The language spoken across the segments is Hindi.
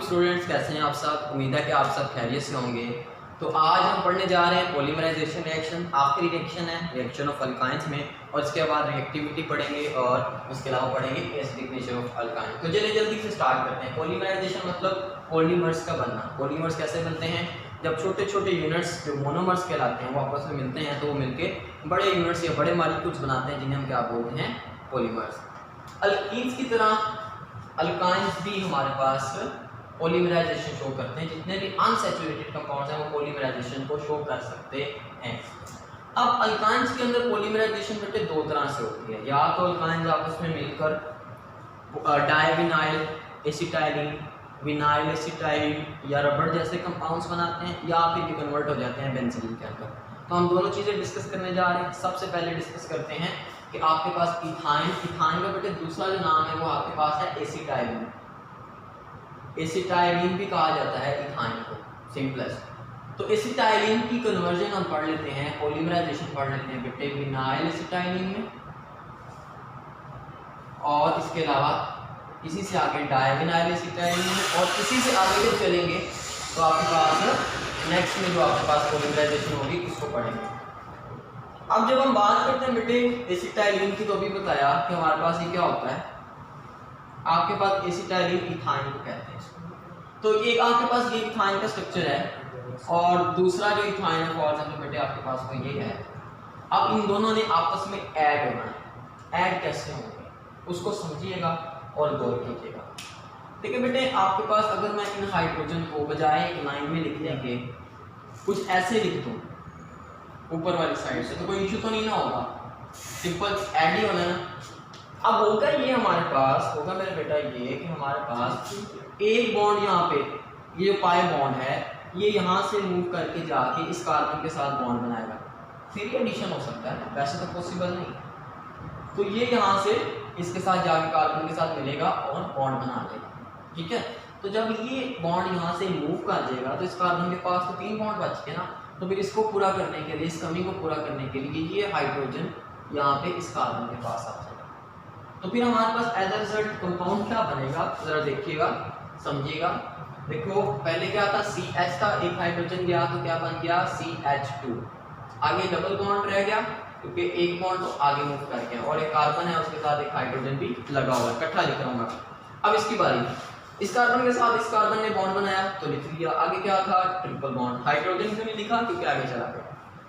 स्टूडेंट्स, कैसे हैं आप सब? उम्मीद है कि आप सब खैरियत से होंगे। तो आज हम पढ़ने जा रहे हैं पॉलीमराइजेशन रिएक्शन। आखिरी रिएक्शन है रिएक्शन ऑफ अल्काइंस में, और इसके बाद रिएक्टिविटी पढ़ेंगे और उसके अलावा पढ़ेंगे एसिडिक नेचर ऑफ अल्काइन। तो चलिए जल्दी से स्टार्ट करते हैं। पॉलीमराइजेशन मतलब पॉलीमर्स का बनना। पॉलीमर्स कैसे बनते हैं? जब छोटे छोटे यूनिट्स जो मोनोमर्स कहलाते हैं वो आपस में मिलते हैं, तो वो मिलके बड़े यूनिट्स या बड़े मॉलिक्यूल्स बनाते हैं, जिन्हें हम क्या बोलते हैं? पॉलीमर्स। अल्कीन्स की तरह अल्काइंस भी हमारे पास पॉलीमराइजेशन शो करते हैं। जितने भी अनसैचुरेटेड कंपाउंड्स हैं वो पॉलीमराइजेशन को शो कर सकते हैं। अब अल्काइंस के अंदर पॉलीमराइजेशन बेटे दो तरह से होती है। या तो अल्काइंस आपस में मिलकर डाइविनाइल एसिटाइलिन, विनाइल एसिटाइलिन या रबड़ जैसे कंपाउंड्स बनाते हैं, या फिर ये कन्वर्ट हो जाते हैं बेंजीन के अंदर। तो हम दोनों चीज़ें डिस्कस करने जा रहे हैं। सबसे पहले डिस्कस करते हैं कि आपके पास इथाइन। इथाइन का बेटे दूसरा जो नाम है वो आपके पास है एसिटाइलिन। एसिटाइलिन भी कहा जाता है इथाइन को, सिंपलेस्ट। तो एसिटाइलिन की कन्वर्जन हम पढ़ लेते हैं, पॉलीमराइजेशन पढ़ लेते हैं बेटे विनाइल एसिटाइलिन में, और इसके अलावा इसी से आगे डाइविनाइल एसिटाइलिन में, और इसी से आगे जब चलेंगे तो आपके पास नेक्स्ट में जो आपके पास पॉलीमराइजेशन होगी उसको पढ़ेंगे। अब जब हम बात करते हैं बेटे एसिटाइलिन की, तो अभी बताया कि हमारे पास ये क्या होता है। आपके पास एसिटाइलिन इथाइन को कहते हैं इसको। तो एक आपके पास ये इथाइन का स्ट्रक्चर है, और दूसरा जो इथाइन है फॉर एग्जांपल बेटे आपके पास वो ये है। अब इन दोनों ने आपस में ऐड होना है। ऐड कैसे होंगे उसको समझिएगा और गौर कीजिएगा। ठीक है बेटे, आपके पास अगर मैं इन हाइड्रोजन को बजाय एक लाइन में लिखने के कुछ ऐसे लिख दूँ ऊपर वाली साइड से, तो कोई इशू तो नहीं ना होगा, सिंपल ऐड ही होना है ना। अब होगा ये हमारे पास होगा मेरा बेटा ये कि हमारे पास एक बॉन्ड यहाँ पे, ये जो पाई बॉन्ड है ये यहाँ से मूव करके जाके इस कार्बन के साथ बॉन्ड बनाएगा। फिर ये एडिशन हो सकता है, वैसे तो पॉसिबल नहीं। तो ये यहाँ से इसके साथ जाके कार्बन के साथ मिलेगा और बॉन्ड बना देगा। ठीक है, तो जब ये बॉन्ड यहाँ से मूव कर जाएगा तो इस कार्बन के पास तो 3 बॉन्ड बच गए ना। तो फिर इसको पूरा करने के लिए, इस कमी को पूरा करने के लिए ये हाइड्रोजन यहाँ पे इस कार्बन के पास आ जाएगा। तो फिर हमारे पास एज अ रिजल्ट कंपाउंड क्या बनेगा, जरा देखिएगा, समझिएगा। देखो पहले क्या था, CH था, एक हाइड्रोजन गया तो क्या बन गया CH2। आगे डबल बॉन्ड रह गया क्योंकि एक बॉन्ड तो आगे मूव कर गया, और एक कार्बन है उसके साथ एक हाइड्रोजन भी लगा हुआ है, इकट्ठा लिख रहा हूँ मैं। अब इसकी बारी, इस कार्बन के साथ इस कार्बन ने बॉन्ड बनाया तो लिख लिया। आगे क्या था, ट्रिपल बॉन्ड। हाइड्रोजन क्यों नहीं लिखा, क्योंकि आगे चला गया।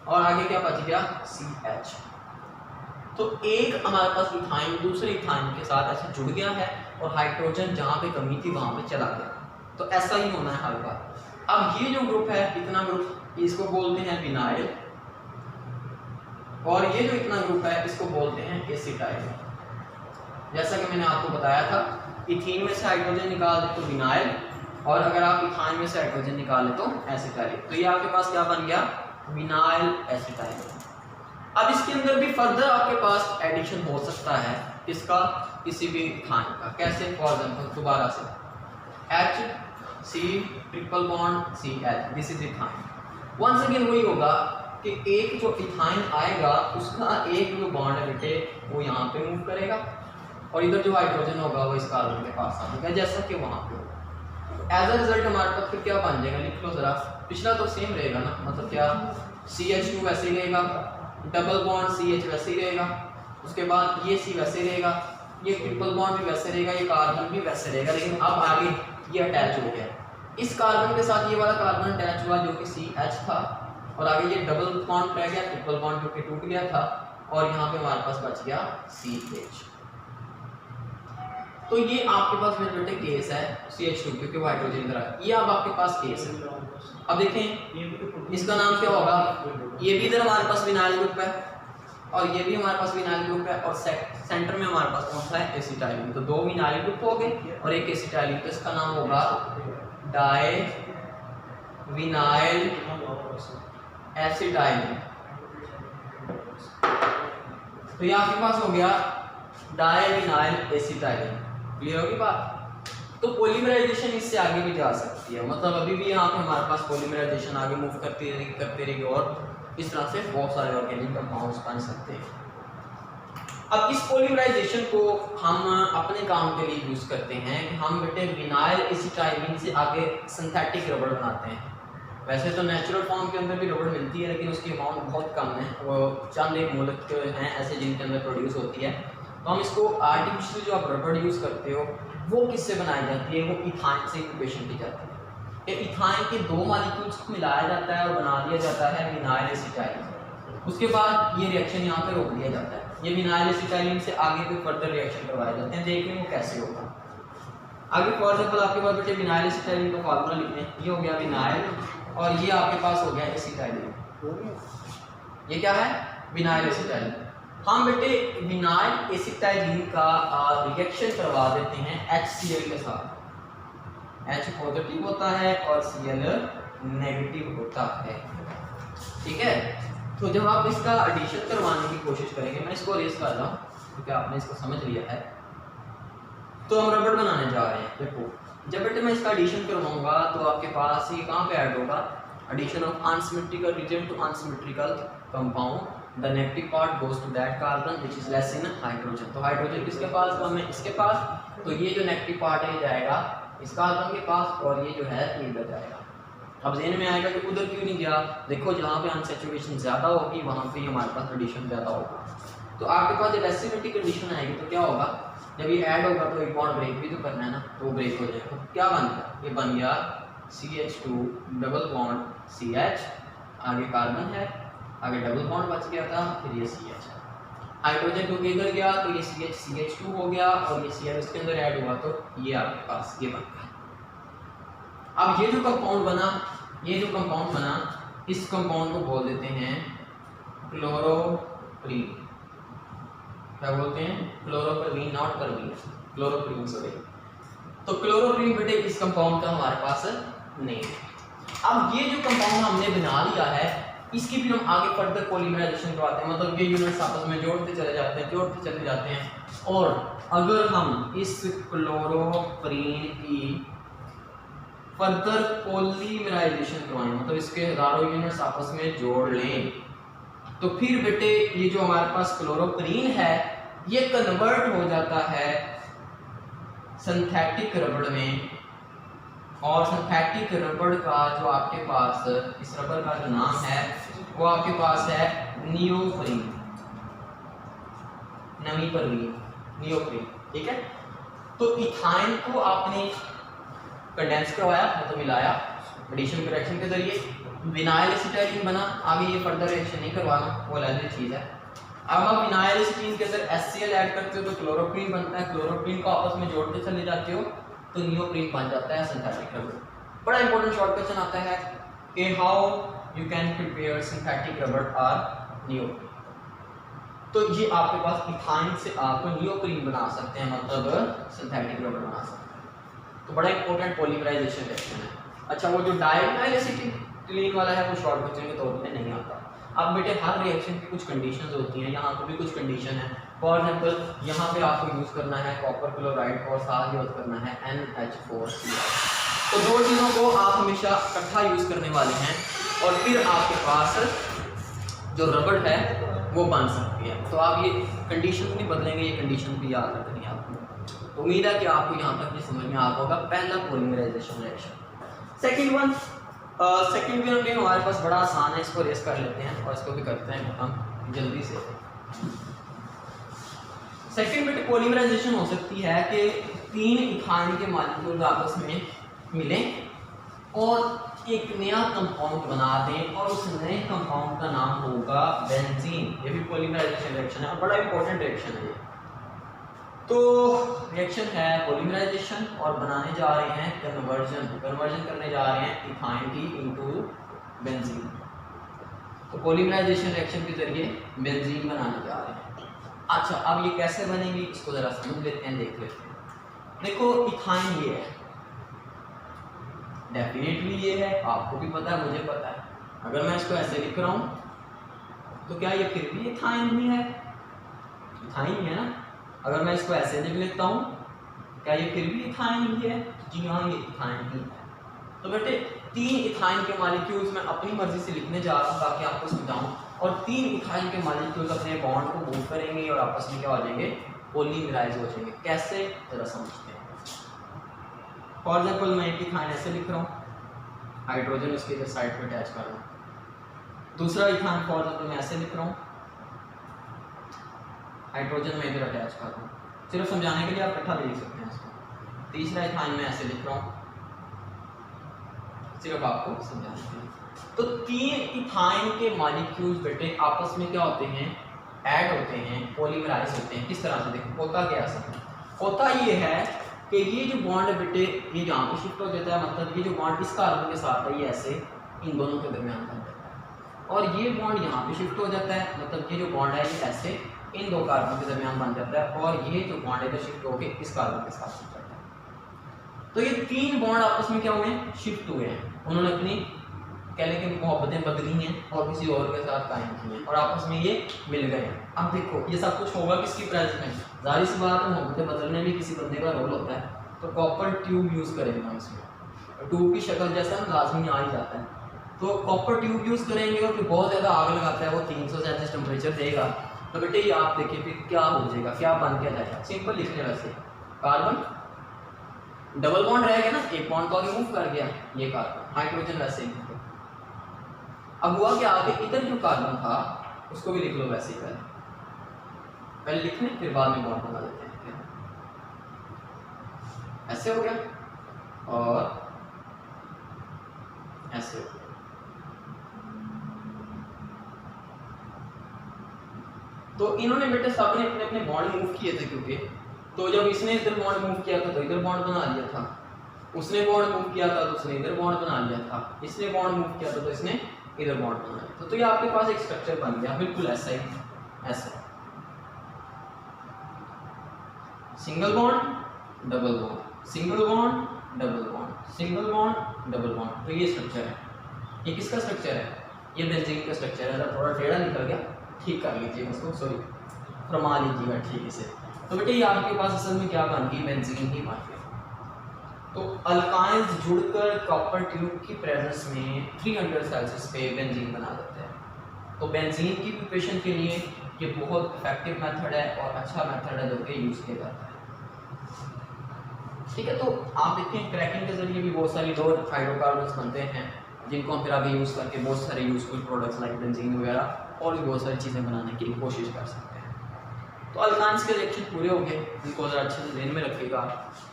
और आगे क्या बच गया, CH। तो एक हमारे पास इथाइन दूसरे इथाइन के साथ ऐसे जुड़ गया है, और हाइड्रोजन जहाँ पे कमी थी वहाँ पे चला गया। तो ऐसा ही होना है हर बार। अब ये जो ग्रुप है, इतना ग्रुप, इसको बोलते हैं विनाइल, और ये जो इतना ग्रुप है इसको बोलते हैं एसिटाइल। जैसा कि मैंने आपको बताया था, इथीन में से हाइड्रोजन निकाल दे तो विनाइल, और अगर आप इथाइन में से हाइड्रोजन निकाले तो एसिटाइल। तो ये आपके पास क्या बन गया, विनाइल एसिटाइल। अब इसके अंदर भी फर्दर आपके पास एडिशन हो सकता है, किसका, किसी भी इथाइन का। कैसे, फॉर एग्जांपल दोबारा से HC triple bond CH, this is ethyne. Once again वही होगा कि एक जो इथाइन आएगा उसका एक जो बॉन्ड है बेटे वो यहाँ पे मूव करेगा, और इधर जो हाइड्रोजन होगा वो इस कार्बन के पास आ जाएगा, जैसा कि वहाँ पे होगा। एज अ रिजल्ट हमारे पास फिर क्या बन जाएगा, लिख लो जरा। पिछला तो सेम रहेगा ना, मतलब क्या, CH2 वैसे ही रहेगा, डबल बॉन्ड CH वैसे ही रहेगा, उसके बाद ये C वैसे ही रहेगा, ये ट्रिपल बॉन्ड भी वैसे रहेगा, ये कार्बन भी वैसे रहेगा। लेकिन अब आगे ये अटैच हो गया, इस कार्बन के साथ ये वाला कार्बन अटैच हुआ जो कि CH था, और आगे ये डबल बॉन्ड रह गया, ट्रिपल बॉन्ड जो कि टूट गया था, और यहाँ पे हमारे पास बच गया CH। तो ये आपके पास मेरे बेटे केस है CH2, क्योंकि वो हाइड्रोजन इधर है। ये अब आपके पास केस है। अब देखें इसका नाम क्या होगा, ये भी इधर हमारे पास विनाइल ग्रुप है, और ये भी हमारे पास विनाइल ग्रुप है, और सेंटर में हमारे पास कौन सा है, एसिटाइलिन। तो 2 विनाइल ग्रुप हो गए और एक एसिटाइलिन। तो इसका नाम होगा डाई विनाइल एसिटाइलिन। तो ये आपके पास हो गया डाई विनाइल एसिटाइलिन। क्लियर होगी बात। तो पॉलीमराइजेशन इससे आगे भी जा सकती है, मतलब अभी भी यहाँ पे हमारे पास पॉलीमराइजेशन आगे मूव करती रहेगी, और इस तरह से बहुत सारे ऑर्गेनिक कंपाउंड्स बन सकते हैं। अब इस पॉलीमराइजेशन को हम अपने काम के लिए यूज़ करते हैं कि हम बेटे विनाइल एसिटाइलिन से आगे सिंथेटिक रबड़ बनाते हैं। वैसे तो नेचुरल फॉर्म के अंदर भी रबड़ मिलती है, लेकिन उसकी अमाउंट बहुत कम है, वो चंद एक मुल्क हैं ऐसे जिनके अंदर प्रोड्यूस होती है। तो हम इसको आर्टिफिशियल जो आप रबड़ यूज़ करते हो वो किससे बनाई जाती है? वो इथाइन से इक्वेशन की जाती है। ये इथाइन के दो मॉलिक्यूल्स को मिलाया जाता है और बना दिया जाता है विनाइल एसिटाइलिन। उसके बाद ये रिएक्शन यहाँ पे रोक दिया जाता है। ये विनाइल एसिटाइलिन से आगे कोई फर्दर रिएक्शन करवाए जाते हैं, देखें वो कैसे होगा। आगे फॉर एग्जाम्पल आपके पास बेटे विनाइल एसिटाइलिन का फार्मूला लिख लें। ये हो गया विनाइल और ये आपके पास हो गया एसिटाइलिन। ये क्या है? Vinyl acetylene. हम बेटे विनाइल एसिटाइलिन का रिएक्शन करवा देते हैं HCl के साथ। H पॉजिटिव होता है और Cl नेगेटिव होता है, ठीक है। तो जब आप इसका एडिशन करवाने की कोशिश करेंगे, मैं इसको रेस कर रहा हूँ क्योंकि आपने इसको समझ लिया है। तो हम रबड़ बनाने जा रहे हैं। देखो जब बेटे मैं इसका एडिशन करवाऊंगा तो आपके पास ये कहाँ पे ऐड होगा? Addition of unsymmetrical reagent to unsymmetrical compound, the negative part goes to that carbon which is less in hydrogen. तो हाइड्रोजन किसके पास कम है? इसके पास। तो ये जो नेगेटिव पार्ट है ये जाएगा इस कार्बन के पास और ये जो है ये इधर जाएगा। अब ज़हन में आएगा कि उधर क्यों नहीं गया? देखो जहाँ पे अनसैचुरेशन ज़्यादा होगी वहाँ पे हमारे पास एडिशन ज़्यादा होगा। तो आपके पास जब एसिडिटी कंडीशन आएगी तो क्या होगा? जब ये ऐड होगा तो एक बॉन्ड ब्रेक भी तो करना है ना, तो वो ब्रेक हो जाएगा। क्या बन गया? ये बन गया CH2 डबल बॉन्ड CH, आगे कार्बन है, आगे डबल बॉन्ड बच गया था, फिर ये CH। हाइड्रोजन टू इधर गया तो ये CH2 हो गया और ये Cl उसके अंदर ऐड हुआ तो ये आपके पास ये बन गया। अब ये जो कंपाउंड बना, ये जो कंपाउंड बना, इस कंपाउंड को बोल देते हैं क्लोरोप्रीन। क्या बोलते हैं? Chloroprene, not Parveen, chloroprene sorry. तो क्लोरोप्रीन बेटे इस कंपाउंड का हमारे पास नेम है। अब ये जो कंपाउंड हमने बना लिया है इसकी भी हम आगे फर्दर पॉलीमराइजेशन करवाते हैं, मतलब ये यूनिट्स आपस में जोड़ते चले जाते हैं और अगर हम इस क्लोरोप्रीन की फर्दर पॉलीमराइजेशन करवाएं, मतलब इसके हजारों यूनिट्स आपस में जोड़ लें, तो फिर बेटे ये जो हमारे पास क्लोरोप्रीन है ये कन्वर्ट हो जाता है सिंथेटिक रबड़ में। और सिंथेटिक रबड़ का जो आपके पास इस रबड़ का जो नाम है वो आपके पास है नियोप्रीन, नियोप्रीन, ठीक है। तो इथाइन को आपने कंडेंस करवाया, मतलब मिलाया एडिशन रिएक्शन के जरिए, विनाइल एसिटाइलिन बना। आगे ये फर्दर रिएक्शन नहीं करवाना, वो अलग चीज़ है। अब आप विनाइल एसिटाइलिन के अंदर HCl ऐड करते हो तो क्लोरोप्रीन बनता है, क्लोरोप्रीन को आपस में जोड़ते चले जाते हो तो नियोप्रीन बन जाता है सिंथेटिक रबड़। बड़ा इंपॉर्टेंट शॉर्ट क्वेश्चन आता है कि how you can prepare synthetic रबड़ और नियोप्रीन। तो ये आपके पास इथाइन से आप नियोप्रीन बना सकते हैं, मतलब सिंथेटिक रबड़ बना सकते हैं। तो बड़ा इंपॉर्टेंट पॉलीमराइजेशन रिएक्शन है। अच्छा वो जो डाइविनाइल एसिटिलीन वाला है वो शॉर्ट क्वेश्चन के तौर पे नहीं आता। अब बेटे हर रिएक्शन की कुछ कंडीशंस होती हैं, यहाँ पर भी कुछ कंडीशन है। फॉर एग्जाम्पल यहाँ पे आपको यूज़ करना है कॉपर क्लोराइड और साथ यूज़ करना है NH4Cl। तो दो चीज़ों को आप हमेशा इकट्ठा यूज़ करने वाले हैं और फिर आपके पास जो रबड़ है वो बन सकती है। तो आप ये कंडीशन नहीं बदलेंगे, ये कंडीशन भी याद रखनी है आपको। तो उम्मीद है कि आपको यहाँ तक ये समझ में आ होगा पहला पॉलीमराइजेशन रिएक्शन। सेकेंड वन भी हमारे पास बड़ा आसान है, इसको रेस कर लेते हैं और इसको भी करते हैं हम जल्दी से। सेकेंड बिट पॉलीमराइजेशन हो सकती है कि 3 इथाइन के मॉलिक्यूल आपस में मिलें और एक नया कंपाउंड बना दें और उस नए कंपाउंड का नाम होगा बेंजीन। ये भी पॉलीमराइजेशन रिएक्शन है और बड़ा इंपॉर्टेंट रिएक्शन है ये। तो रिएक्शन है पॉलीमराइजेशन और बनाने जा रहे हैं कन्वर्जन करने जा रहे हैं इथाइन की इनटू बेंजीन। तो पॉलीमराइजेशन रिएक्शन के जरिए बेंजीन बनाने जा रहे हैं। अच्छा अब ये कैसे बनेंगी इसको जरा समझ लेते हैं, देख लेते हैं। देखो इथाइन ये है, डेफिनेटली ये है, आपको भी पता है, मुझे पता है। अगर मैं इसको ऐसे लिख रहा हूँ तो क्या ये फिर भी इथाइन ही है? इथाइन ही है ना। अगर मैं इसको ऐसे लिख लेता हूँ क्या ये फिर भी इथाइन ही है? जी हाँ ये इथाइन ही है। तो बेटे 3 इथाइन के मॉलिक्यूल्स मैं अपनी मर्जी से लिखने जा रहा हूँ ताकि आपको समझाऊं, और 3 इथाइन के मॉलिक्यूल्स अपने बॉन्ड को मूव करेंगे और आपस में क्या हो जाएंगे, पॉलीमराइज हो जाएंगे। कैसे, जरा समझते हैं। फॉर एग्जाम्पल मैं एक इथाइन ऐसे लिख रहा हूँ, हाइड्रोजन उसके इधर साइड पे अटैच कर रहा हूँ। दूसरा इथाइन फॉर एग्जाम्पल मैं ऐसे लिख रहा हूँ, हाइड्रोजन में इधर अटैच कर रहा हूँ। सिर्फ समझाने के लिए आप इकट्ठा लिख सकते हैं इसको। तीसरा इथाइन मैं ऐसे लिख रहा हूँ, सिर्फ आपको समझाने के लिए। तो 3 इथाइन के मॉलिक्यूल्स बेटे आपस में क्या होते हैं, ऐड होते हैं, पॉलीमराइज होते हैं। किस तरह से, देखो होता क्या है, होता ये है कि ये जो बॉन्ड है बेटे ये यहाँ पे शिफ्ट हो जाता है, मतलब ये जो बॉन्ड इस कार्बन के साथ है ये ऐसे इन दोनों के दरमियान बन जाता है, और ये बॉन्ड यहाँ पे शिफ्ट हो जाता है, मतलब ये जो बॉन्ड है ये ऐसे इन 2 कार्बन के दरमियान बन जाता है, और ये जो बॉन्ड है शिफ्ट होकर इस कार्बन के साथ शिफ्ट जाता है। तो ये 3 बॉन्ड आपस में क्या हुए, शिफ्ट हुए हैं, उन्होंने अपनी कह लें कि मोहब्बतें बदली हैं और किसी और के साथ कायम की हैं और आपस में ये मिल गए हैं। अब देखो ये सब कुछ होगा किसकी प्रेजेंस में, जाहिर सी बात है मोहब्बतें बदलने में किसी बंदे का रोल होता है, तो कॉपर ट्यूब यूज़ करेंगे हम इसमें, ट्यूब की शक्ल जैसा लाजमी आ ही जाता है, तो कॉपर ट्यूब यूज़ करेंगे और फिर बहुत ज़्यादा आग लगाता है, वो 300 सेल्सियस टेम्परेचर देगा, तो बेटे ये आप देखिए फिर क्या हो जाएगा, क्या बन के जाएगा। सिंपल लिखने वैसे, कार्बन डबल बॉन्ड रहेगा ना, एक बॉन्ड को आगे मूव कर गया ये कार्बन, हाइड्रोजन वैसे ही। अब हुआ क्या, आगे इधर जो कार्बन था उसको भी लिख लो वैसे ही, पहले लिख लें फिर बाद में बॉन्ड बना देते हैं। ऐसे हो गया और ऐसे हो गया। तो इन्होंने बेटे सबने अपने अपने बॉन्ड मूव किए थे, क्योंकि तो जब इसने इधर बॉन्ड मूव किया था तो इधर बॉन्ड बना लिया था, उसने बॉन्ड मूव किया था तो उसने इधर बॉन्ड बना लिया था, इसने बॉन्ड मूव किया था तो इसने इधर बॉन्ड बना लिया था। तो ये आपके पास एक स्ट्रक्चर बन गया बिल्कुल ऐसा ही, ऐसा single bond double bond, single bond double bond, single bond double bond. तो ये स्ट्रक्चर है, ये किसका स्ट्रक्चर है, ये बेंजीन का स्ट्रक्चर है। अगर थोड़ा टेढ़ा निकल गया ठीक कर लीजिएगा इसको, सॉरी फरमा लीजिएगा ठीक से। तो बेटे ये आपके पास असल में क्या बन गई, बेंजीन ही बन गई। तो अल्काइंस जुड़कर कॉपर ट्यूब की प्रेजेंस में 300 सेल्सियस पे बेंजीन बना देते हैं। तो बेंजीन की प्रिपरेशन के लिए ये बहुत इफेक्टिव मेथड है और अच्छा मेथड है जो कि यूज़ किया जाता है। ठीक है, तो आप देखें क्रैकिंग के जरिए भी बहुत सारी लोअर हाइड्रोकार्बन्स बनते हैं जिनको हम फिर आगे यूज़ करके बहुत सारे यूजफुल प्रोडक्ट्स लाइक बेंजीन वगैरह और भी बहुत सारी चीज़ें बनाने की कोशिश कर सकते हैं। तो अल्कान्स के रिएक्शन पूरे हो गए, इनको ज़रा अच्छे से ध्यान में रखिएगा।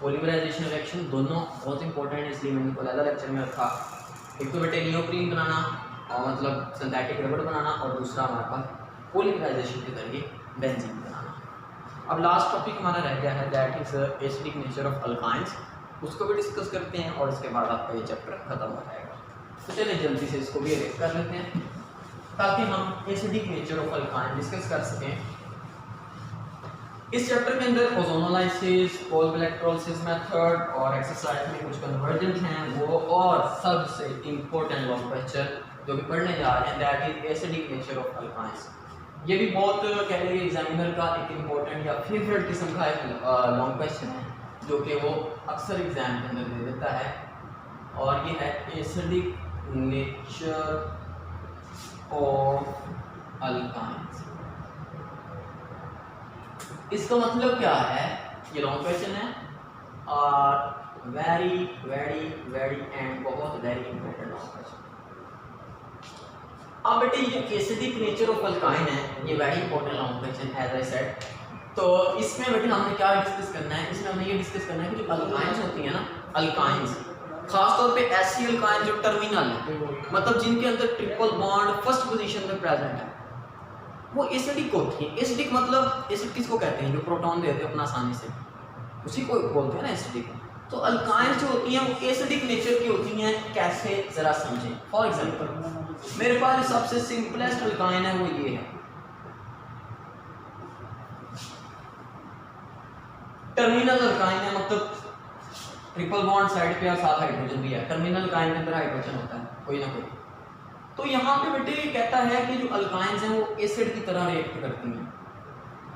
पॉलीमराइजेशन रिएक्शन दोनों बहुत इंपॉर्टेंट है, इसलिए मैंने अलग लेक्चर में रखा। एक तो बेटे नियोप्रीन बनाना और मतलब सिंथेटिक रबड़ बनाना, और दूसरा हमारे पास पॉलीमराइजेशन के जरिए बेंजीन बनाना। अब लास्ट टॉपिक हमारा रह गया है that is acidic nature of alkynes, उसको भी डिस्कस करते हैं और इसके बाद आपका ये चैप्टर खत्म हो जाएगा। तो चलिए जल्दी से इसको भी अरेंज कर लेते हैं ताकि हम acidic nature of alkyne discuss कर सकें। इस चैप्टर के अंदर ओजोनोलाइसिस, कोल्ड इलेक्ट्रोलिसिस मेथड और एक्सरसाइज में कुछ कन्वर्जन हैं वो, और सबसे इम्पोर्टेंट लॉन्ग क्वेश्चन जो भी पढ़ने जा रहे हैं that is acidic nature of alkynes. ये भी बहुत कह लीजिए एग्जामिनर का एक इम्पोर्टेंट या फेवरेट किस्म का एक लॉन्ग क्वेश्चन है जो कि वो अक्सर एग्जाम के अंदर दे देता है, और ये है एसिडिक नेचर ऑफ अल्काइंस। इसका मतलब क्या है, ये लॉन्ग क्वेश्चन है और वेरी वेरी वेरी एंड बहुत वेरी इंपॉर्टेंट लॉन्ग क्वेश्चन। अब बेटे ये जो एसिडिक नेचर ऑफ अल्काइन है ये very important long question as I said. तो इसमें बेटे हमने क्या डिस्कस करना है, इसमें हमें ये डिस्कस करना है कि जो अल्काइंस होती हैं ना, अल्काइंस खासतौर पे ऐसी अल्काइन जो टर्मिनल है, मतलब जिनके अंदर ट्रिपल बॉन्ड फर्स्ट पोजीशन में प्रेजेंट है, वो एसिडिक होती है। एसिडिक मतलब एसिड किसको कहते हैं, जो प्रोटॉन देते हैं अपना आसानी से, उसी को बोलते हैं ना एसिडिक। तो अल्काइंस जो होती हैं वो एसिडिक नेचर की होती हैं, कैसे जरा समझें। फॉर एग्जांपल मेरे पास जो सबसे सिंपलेस्ट अल्काइन है वो ये है, टर्मिनल अल्काइन है, मतलब ट्रिपल बॉन्ड साइड पे और साथ हाइड्रोजन भी है। टर्मिनल अल्काइन के अंदर हाइड्रोजन होता है कोई ना कोई। तो यहाँ पे बेटे ये कहता है कि जो अल्काइंस हैं वो एसिड की तरह रिएक्ट करती हैं।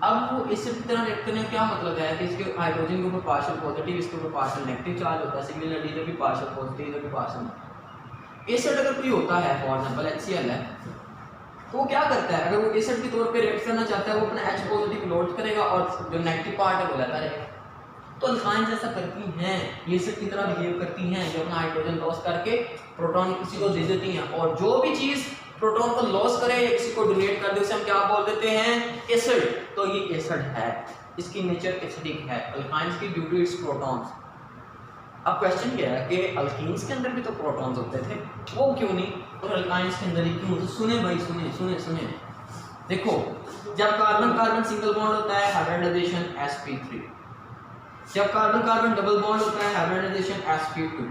अब वो एसिड की तरह रिएक्ट करने का क्या मतलब है कि इसके हाइड्रोजन के ऊपर पार्शियल पॉजिटिव, इसके ऊपर पार्शियल नेगेटिव चार्ज होता है। सिमिलरली इधर भी पार्शियल पॉजिटिव, इधर भी पार्शियल नेगेटिव। एसिड अगर कोई होता है, फॉर एग्जांपल HCl है, तो वो क्या करता है, अगर वो एसिड के तौर पे रिएक्ट करना चाहता है, वो अपना H पॉजिटिव लोड करेगा और जो नेगेटिव पार्ट है वो लेता रहेगा। तो अल्काइन ऐसा करती हैं, ये एसिड की तरह बिहेव करती हैं, जो अपना हाइड्रोजन लॉस करके प्रोटॉन किसी को दे देती हैं, और जो भी चीज प्रोटॉन को लॉस करे या किसी को डोनेट कर दे उसे हम क्या बोल देते हैं, एसिड। तो ये एसिड है, इसकी नेचर एसिडिक है, अल्काइंस की ड्यू टू इट्स प्रोटॉन्स। अब क्वेश्चन क्या है कि अल्कीन्स के अंदर भी तो प्रोटॉन्स होते थे, वो क्यों नहीं, और अल्काइंस के अंदर ही क्यों? तो सुने भाई, सुने। देखो, जब कार्बन कार्बन सिंगल बॉन्ड होता है, हाइब्रिडाइजेशन sp3। जब कार्बन कार्बन डबल बॉन्ड होता है, हाइब्रिडाइजेशन sp2।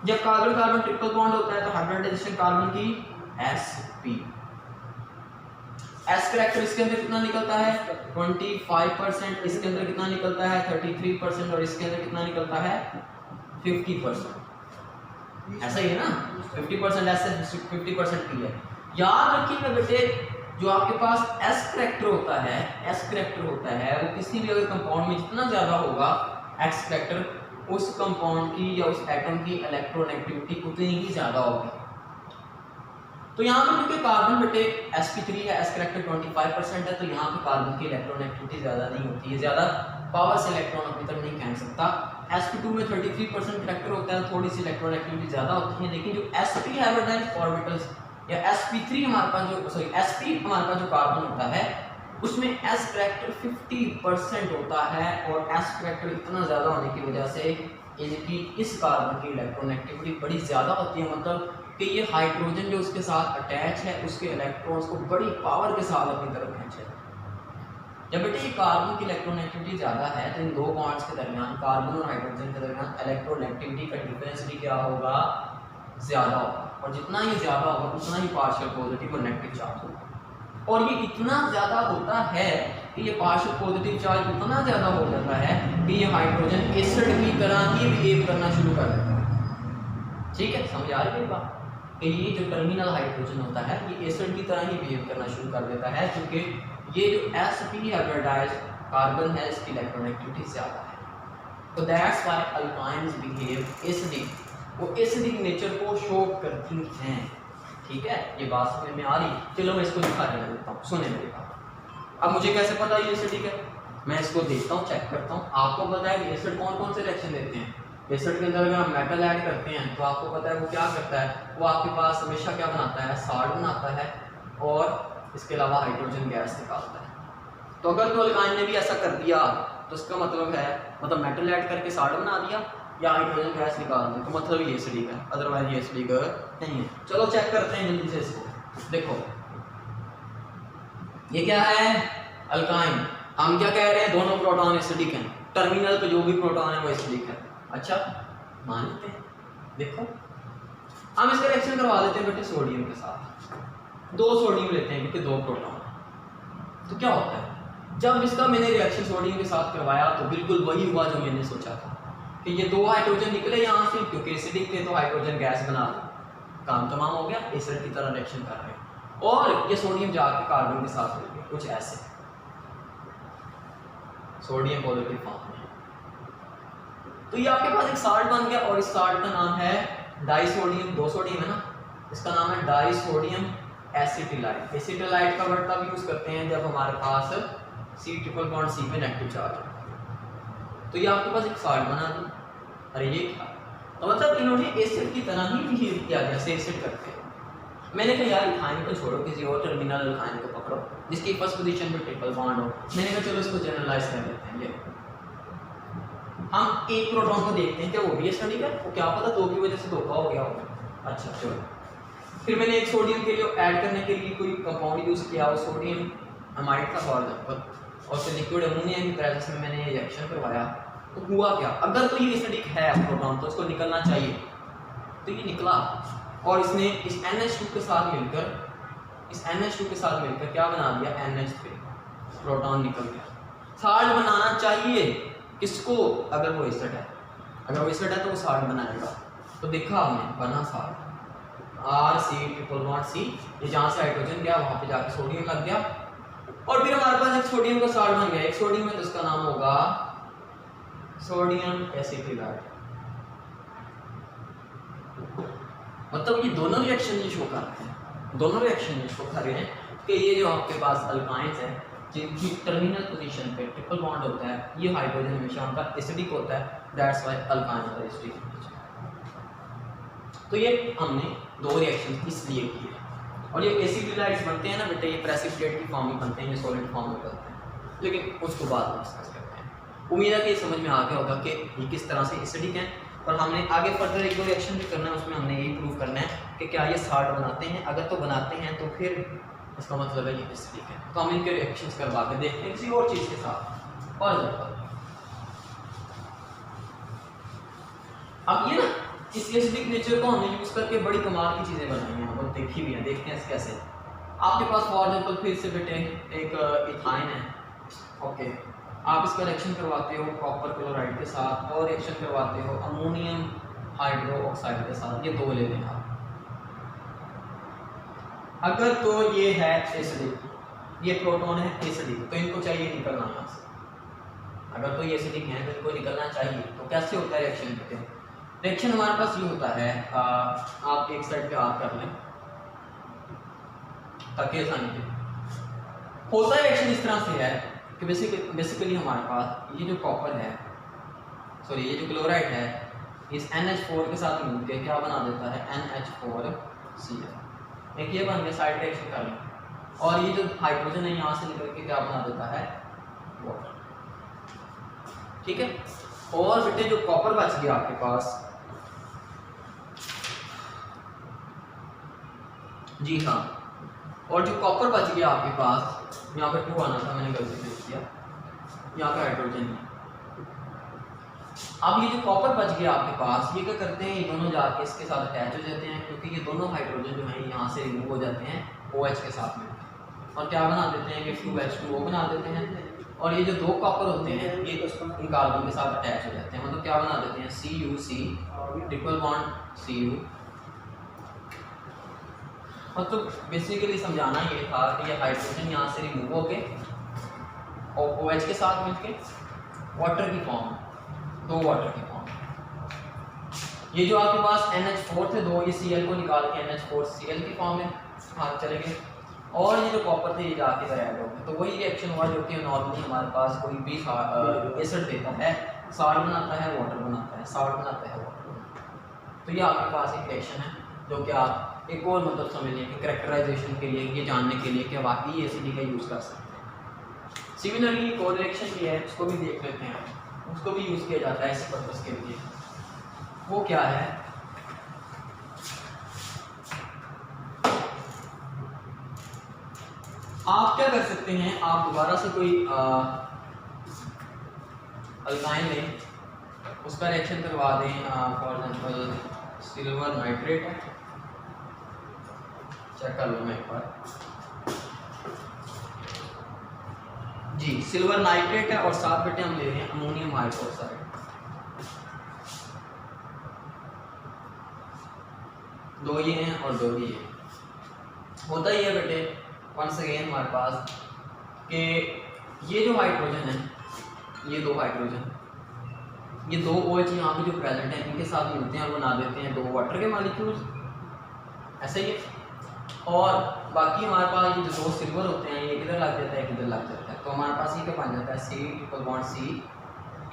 जब कार्बन कार्बन ट्रिपल बॉन्ड होता है तो हाइब्रिडाइजेशन कार्बन की sp। s करैक्टर इसके अंदर कितना निकलता है 25%, इसके अंदर कितना निकलता है 33%, और इसके अंदर कितना निकलता है 50%। ऐसा ही है ना, 50% s से 50% p है। याद रखिएगा बेटे, जो आपके पास s करैक्टर होता है वो किसी भी अगर कंपाउंड में जितना ज्यादा होगा x करैक्टर, उस कंपाउंड की या उस एटम की इलेक्ट्रोनेगेटिविटी उतनी ही ज्यादा होगी। तो यहाँ पे क्योंकि कार्बन बेटे sp3 है, s करैक्टर 25% है, तो यहाँ पे कार्बन की इलेक्ट्रोनेगेटिविटी ज्यादा नहीं होती है, ज्यादा पावर से इलेक्ट्रॉन अपनी तरफ नहीं खींच सकता। sp2 में 33% करैक्टर होता है, थोड़ी सी इलेक्ट्रोनेगेटिविटी ज्यादा होती है, लेकिन जो sp हाइब्रिडाइज्ड ऑर्बिटल्स या sp3 हमारे पास जो sp हमारे पास जो कार्बन होता है उसमें s करैक्टर 50% होता है, और s करैक्टर इतना ज्यादा होने की वजह से इनकी इस कार्बन की इलेक्ट्रोनेगेटिविटी बड़ी ज्यादा होती है, मतलब कि ये हाइड्रोजन जो उसके साथ अटैच है उसके इलेक्ट्रॉन्स को बड़ी पावर के साथ अपनी तरफ खींचे। जब बेटे ये कार्बन की इलेक्ट्रोनेगेटिविटी ज्यादा है तो इन दो बॉन्ड्स के दरमियान, कार्बन और हाइड्रोजन के दरमियान इलेक्ट्रोनेगेटिविटी का डिफरेंस भी क्या होगा, ज्यादा होगा, और जितना ये ज्यादा होगा उतना ही पार्शियल पॉजिटिव और नेगेटिव चार्ज होगा। और ये इतना ज्यादा होता है कि ये पार्शियल पॉजिटिव चार्ज इतना ज्यादा हो जाता है कि ये हाइड्रोजन एसिड की तरह ही बिहेव करना शुरू कर देता है। ठीक है, समझ आ रही है बात, कि ये जो टर्मिनल हाइड्रोजन होता है ये एसिड की तरह ही बिहेव करना शुरू कर देता है, क्योंकि ये जो sp हाइब्रिडाइज्ड कार्बन है इसकी इलेक्ट्रोनेगेटिविटी ज्यादा है। तो that's why alkynes behave acidic, वो एसिडिक नेचर को शो करती हैं। ठीक है, ये बात समझ में आ रही? चलो मैं इसको दिखा देता हूँ, सुने मेरी बात। अब मुझे कैसे पता ये एसिडिक है, मैं इसको देखता हूँ, चेक करता हूँ। आपको पता है कि एसिड कौन कौन से रिएक्शन देते हैं, एसिड के अंदर अगर हम मेटल ऐड करते हैं तो आपको पता है वो क्या करता है, वो आपके पास हमेशा क्या बनाता है, साल्ट बनाता है, और इसके अलावा हाइड्रोजन गैस निकालता है। तो अगर तो अल्काइन ने भी ऐसा कर दिया तो इसका मतलब है, मतलब मेटल ऐड करके साल्ट बना दिया या हाइड्रोजन गैस निकाल दी, तो मतलब ये एसिडिक है, अदरवाइज ये एसिडिक नहीं है। चलो चेक करते हैं जल्दी से इसको। देखो ये क्या है, अल्काइन। हम क्या कह रहे हैं, दोनों प्रोटॉन एसिडिक हैं, टर्मिनल पे जो भी प्रोटॉन है वो एसिडिक है। अच्छा मान लेते हैं। देखो हम इसका रिएक्शन करवा देते हैं बेटे सोडियम के साथ। दो सोडियम लेते हैं क्योंकि दो प्रोटॉन, तो क्या होता है, जब इसका मैंने रिएक्शन सोडियम के साथ करवाया तो बिल्कुल वही हुआ जो मैंने सोचा था, कि ये दो हाइड्रोजन निकले यहाँ से, क्योंकि एसिडिक थे तो हाइड्रोजन गैस बना दी, काम तमाम हो गया, एसिड की तरह रिएक्शन कर रहे हैं, और ये सोडियम जाके कार्बन के साथ मिल गया, कुछ ऐसे सोडियम पॉजिटिव फॉर्म में। तो ये आपके पास एक साल्ट बन गया, और इस साल्ट का नाम है डाइसोडियम, दो सोडियम है ना, इसका नाम है डाइसोडियम एसिटिलाइट। एसिटिलाइट का वर्ड तब यूज करते हैं जब हमारे पास C ट्रिपल बॉन्ड C पे नेगेटिव चार्ज है। तो ये आपके पास एक साल्ट बना दी। अरे ये क्या, तो मतलब इन्होंने एसिड की तरह ही बिहेव किया जैसे एसिड करते हैं। मैंने कहा यार इथाइन को छोड़ो, किसी और टर्मिनल अल्काइन को पकड़ो जिसकी फर्स्ट पोजीशन पे ट्रिपल बॉन्ड हो। मैंने कहा चलो इसको जनरलाइज कर देते हैं। ये हम एक प्रोटॉन को देखते हैं, क्या वो भी एसिडिक है, वो क्या पता दो की वजह से धोखा हो गया होगा। अच्छा चलो, फिर मैंने एक सोडियम के लिए ऐड करने के लिए कोई कंपाउंड यूज किया, वो सोडियम अमाइड का फॉर एग्जांपल, और फिर लिक्विड अमोनिया की प्रेजेंस में मैंने ये रिएक्शन करवाया, तो हुआ क्या, अगर तो ये एसिडिक है प्रोटॉन तो इसको निकलना चाहिए, तो ये निकला, और इसने इस NH2 के साथ मिलकर क्या बना दिया, NH3, प्रोटॉन निकल गया। साल्ट बनाना चाहिए किसको, अगर वो एसिड है, अगर वो एसिड है तो वो साल्ट बनाएगा। तो देखा हमने बना salt, RC triple bond C, ये जहाँ से हाइड्रोजन गया वहाँ पे जाके सोडियम लग गया, और फिर हमारे पास एक सोडियम का साल्ट बन गया। एक सोडियम है तो इसका नाम होगा सोडियम एसिटिलाइट। मतलब ये दोनों रिएक्शन ये शो कर रहे हैं, दोनों रिएक्शन ये शो कर रहे हैं कि ये जो आपके पास अल्काइंस है जिनकी टर्मिनल पोजीशन पे ट्रिपल बॉन्ड होता है, ये हाइड्रोजन हमेशा उनका एसिडिक होता है, दैट्स व्हाई अल्काइन का एसिडिक। तो ये हमने दो रिएक्शन इसलिए किए, और ये एसिड हैलाइड्स बनते हैं ना बेटे, ये प्रेसिपिटेट की फॉर्म में बनते हैं, ये सॉलिड फॉर्म में बनते हैं, लेकिन उसको बाद में डिस्कस करते हैं। उम्मीद है कि समझ में आ गया होगा कि ये किस तरह से एसिडिक हैं, और हमने आगे फर्दर एक दो रिएक्शन भी करना है, उसमें हमने यही प्रूव करना है कि क्या ये साल्ट बनाते हैं, अगर तो बनाते हैं तो फिर इसका मतलब है ये एसिडिक है। तो हम इनके रिएक्शंस करवा के देखते हैं किसी और चीज़ के साथ। फॉर एग्जाम्पल अब ये ना इस एसिडिक नेचर को हमने यूज़ करके बड़ी कमाल की चीज़ें बनाई हैं और देखी भी हैं, देखते हैं कैसे। आपके पास फॉर एग्जाम्पल फिर से बेटे एक इथाइन है, ओके, आप इसका रिएक्शन करवाते हो कॉपर क्लोराइड के साथ और रिएक्शन करवाते हो अमोनियम हाइड्रो ऑक्साइड के साथ, ये दो ले लें आप। अगर तो ये है एसिडिक, ये प्रोटॉन है एसिडिक, तो इनको चाहिए निकलना यहाँ से। अगर तो ये एसिडिक है तो इनको निकलना चाहिए, तो कैसे होता है रिएक्शन करते हैं? रिएक्शन हमारे पास ये होता है, आप एक साइड पे आग कर लें ताकि आसानी के होता है। रिएक्शन इस तरह से है कि बेसिकली हमारे पास ये जो कॉपर है, सॉरी ये जो क्लोराइड है, इस NH4 के साथ मिलकर क्या बना देता है NH4Cl, एक ये बन गया, साइड रिएक्शन कर लें, और ये जो हाइड्रोजन है यहाँ से निकल के क्या बना देता है वाटर, ठीक है। और बेटे जो कॉपर बच गया आपके पास, जी हाँ, और जो कॉपर बच गया आपके पास, यहाँ पे 2 आना था, मैंने गलती से लिख दिया, यहाँ पे हाइड्रोजन है। अब ये जो कॉपर बच गया आपके पास, ये क्या करते हैं, ये दोनों जाके इसके साथ अटैच हो जाते हैं, क्योंकि ये दोनों हाइड्रोजन जो हैं यहाँ से रिमूव हो जाते हैं OH के साथ में, और क्या बना देते हैं कि 2H2O बना देते हैं। और ये जो दो कॉपर होते हैं ये इन कार्बन के साथ अटैच हो जाते हैं, मतलब क्या बना देते हैं CuC ट्रिपल बॉन्ड Cu। मतलब बेसिकली समझाना ये था कि ये हाइड्रोजन यहाँ से रिमूव हो गए और OH के साथ मिलके वाटर की फॉर्म, दो वाटर की फॉर्म। ये जो आपके पास NH4 थे दो, ये Cl को निकाल के NH4Cl की फॉर्म में हाथ चले गए, और ये जो कॉपर थे ये जाके ऐड हो गए। तो वही रिएक्शन हुआ जो कि नॉर्मली हमारे पास कोई भी एसिड देता है, साल्ट बनाता है वाटर बनाता है, साल्ट बनाता है वाटर बनाता है। तो ये आपके पास एक रिएक्शन है जो कि आप एक और मतलब समझ लें कि कैरेक्टराइजेशन के लिए, ये जानने के लिए कि वाकई एसिड का यूज़ कर सकते हैं। सिमिलरली एक और रिएक्शन भी है, उसको भी देख लेते हैं, उसको भी यूज़ किया जाता है इस पर्पज़ के लिए। वो क्या है, आप क्या कर सकते हैं, आप दोबारा से कोई अल्काइन लें, उसका रिएक्शन करवा दें, फॉर एग्जांपल सिल्वर नाइट्रेट है, चेक कर लो मैं एक बार जी, सिल्वर नाइट्रेट है, और साथ बेटे हम ले रहे हैं अमोनियम हाइड्रोक्साइड। दो ये हैं और दो ये होता ही है बेटे वंस अगेन हमारे पास कि ये जो हाइड्रोजन है, ये दो हाइड्रोजन, ये दो OH यहाँ पे जो प्रेजेंट हैं इनके साथ मिलते हैं और बना देते हैं दो वाटर के मॉलिक्यूल्स, ऐसे ही। और बाकी हमारे पास ये जो दो सिल्वर होते हैं ये किधर लग जाता है, किधर लग जाता है, तो हमारे पास ये क्या बन जाता है C triple bond C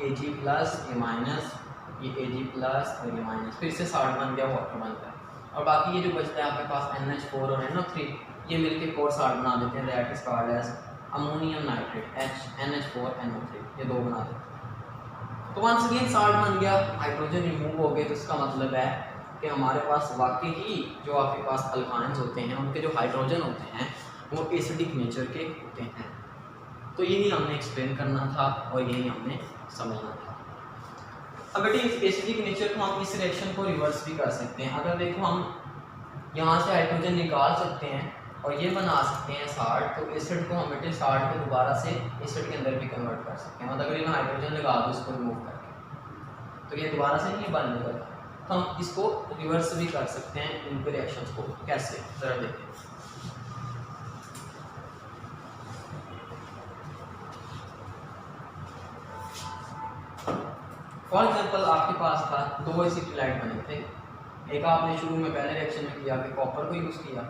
Ag plus A minus, ये Ag प्लस और A माइनस, फिर से साल्ट बन गया, वाटर बनता है। और बाकी ये जो बचता है आपके पास NH4 और NO3, ये मिलके कोर साल्ट बना देते हैं, that is called as ammonium nitrate NH4NO3, ये दो बना देते हैं। तो वंस अगेन साल्ट बन गया, हाइड्रोजन रिमूव हो गए, तो इसका मतलब है कि हमारे पास वाकई ही जो आपके पास अल्काइंस होते हैं उनके जो हाइड्रोजन होते हैं वो एसिडिक नेचर के होते हैं। तो यही हमने एक्सप्लेन करना था और यही हमने समझना था। अब बेटे इस एसिडिक नेचर को हम इस रिएक्शन को रिवर्स भी कर सकते हैं। अगर देखो हम यहाँ से हाइड्रोजन निकाल सकते हैं और ये बना सकते हैं साल्ट, तो एसिड को हम बेटे साल्ट को दोबारा से एसिड के अंदर भी कन्वर्ट कर सकते हैं। मतलब अगर मैं हाइड्रोजन लगा दूँ इसको रिमूव करके, तो ये दोबारा से नहीं बनने लगा, तो हम इसको रिवर्स भी कर सकते हैं इनके रिएक्शंस को। कैसे, ज़रा देखें। फॉर एग्जाम्पल आपके पास था दो एसिड हैलाइड बने थे, एक आपने शुरू में पहले रिएक्शन में किया कि कॉपर को यूज़ किया,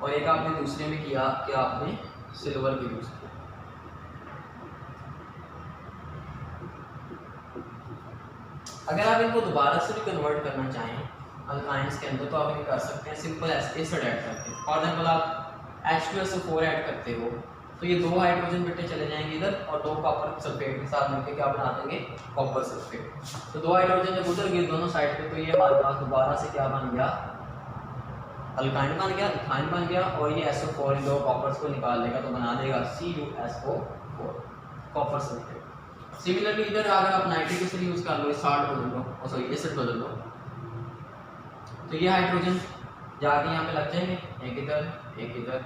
और एक आपने दूसरे में किया कि आपने सिल्वर को यूज़ किया। अगर आप इनको दोबारा से भी कन्वर्ट करना चाहें अल्काइंस के अंदर तो आप ये कर सकते हैं सिंपल एसिड ऐड करके। फॉर एग्जाम्पल आप H2SO4 ऐड करते हो तो ये 2 हाइड्रोजन बेटे चले जाएंगे इधर और 2 कॉपर सल्फेट के साथ मिलकर क्या बना देंगे, कॉपर सल्फेट। तो 2 हाइड्रोजन जब उधर गए दोनों साइड पे तो ये हमारे पास दोबारा से क्या बन गया, अल्काइन बन गया, इथाइन बन गया, और ये SO4 इन 2 कॉपर्स को निकाल लेगा तो बना देगा CuSO4 कॉपर सल्फेट। सिमिलरली इधर अगर आप नाइट्रिक एसिड यूज़ कर लो, साल्ट बदल लो, सॉरी एसिड बदल लो, तो ये हाइड्रोजन जाके यहाँ पे लग जाएंगे, एक इधर,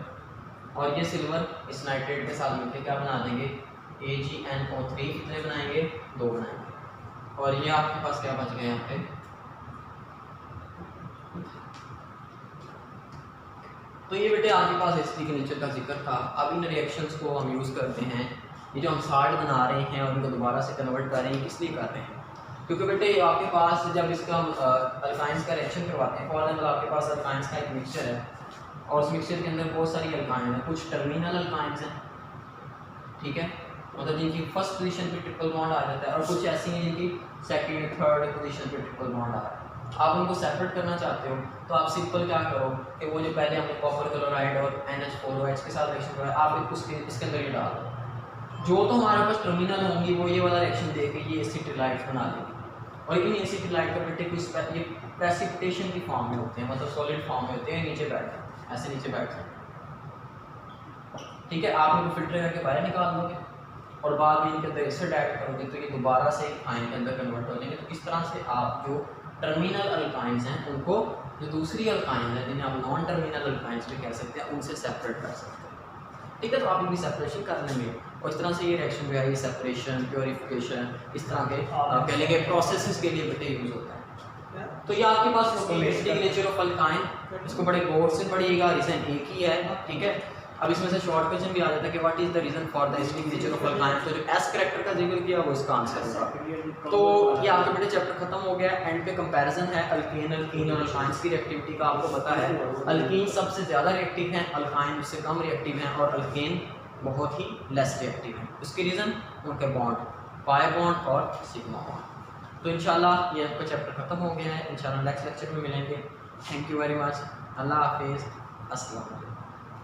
और ये सिल्वर इस नाइट्रेट के साथ मिलकर क्या बना देंगे, AgNO3 कितने बनाएंगे, 2 बनाएंगे। और ये आपके पास क्या बच गया यहाँ पे, तो ये बेटे आपके पास एसिडिक नेचर का जिक्र था। अब इन रिएक्शंस को हम यूज़ करते हैं, ये जो हम साल्ट बना रहे हैं और इनको दोबारा से कन्वर्ट कर रहे हैं, किस लिए कर रहे हैं, क्योंकि बेटे आपके पास जब इसका अल्काइंस का रिएक्शन करवाते हैं, फॉर एग्जाम्पल आपके पास अल्काइंस का एक मिक्सचर है और उस मिक्सचर के अंदर बहुत सारी अल्काइन हैं, कुछ टर्मिनल अल्काइंस हैं, ठीक है, मतलब जिनकी फर्स्ट पोजीशन पे ट्रिपल बॉन्ड आ जाता है, और कुछ ऐसी हैं जिनकी सेकंड थर्ड पोजीशन पे ट्रिपल बॉन्ड आ रहा है। आप उनको सेपरेट करना चाहते हो तो आप सिंपल क्या करो कि वो जो पहले हमने कॉपर क्लोराइड और NH4OH के साथ रिएक्शन कराया, आप इसके अंदर ये डाल दो, जो तो हमारे पास टर्मिनल होंगी वो ये वाला रिएक्शन दे के ये एसिटिलाइट बना देंगे, और इन एसिटिलाइट का बेटे कुछ ये प्रेसिपिटेशन की फॉर्म में होते हैं, मतलब सॉलिड फॉर्म में होते हैं, नीचे बैठते हैं, ऐसे नीचे बैठते हैं, ठीक है। आप इनको फिल्टर करके बाहर निकाल दोगे और बाद में इनके अंदर एसिड ऐड करोगे तो ये दोबारा से आयन के अंदर कन्वर्ट हो जाएंगे। तो इस तरह से आप जो टर्मिनल अल्काइंस हैं उनको जो दूसरी अल्काइन है जिन्हें आप नॉन टर्मिनल अल्काइंस भी कह सकते हैं उनसे सेपरेट कर सकते हैं, ठीक है। तो आप इनकी सेपरेशन कर लेंगे और इस तरह से ये रिएक्शन जो है ये सेपरेशन, प्योरीफिकेशन, इस तरह के कह लेंगे प्रोसेसेस के लिए बेटे यूज़ होता है। तो ये आपके पास एसिडिक नेचर ऑफ अल्काइन, इसको बड़े गौर से पढ़िएगा, रीजन एक ही है, ठीक है। अब इसमें से शॉर्ट क्वेश्चन भी आ जाता है कि what is the reason for the acidic nature of alkyne, तो जो एस कैरेक्टर का जिक्र किया वो इसका आंसर होगा। तो ये आपका बेटे चैप्टर खत्म हो गया। एंड पे कंपैरिजन है अल्केन, अल्कीन और अल्काइंस की रिएक्टिविटी का आपको पता है। अल्कीन सबसे ज़्यादा रिएक्टिव हैं, अल्काइन उससे कम रिएक्टिव हैं और अल्केन बहुत ही लेस रिएक्टिव हैं। उसके रीज़न उनके बॉन्ड, पाई बॉन्ड और सिग्मा बॉन्ड। तो इंशाल्लाह ये आपका चैप्टर खत्म हो गया है, इंशाल्लाह नेक्स्ट लेक्चर में मिलेंगे। थैंक यू वेरी मच, अल्लाह हाफिज़, अस्सलाम।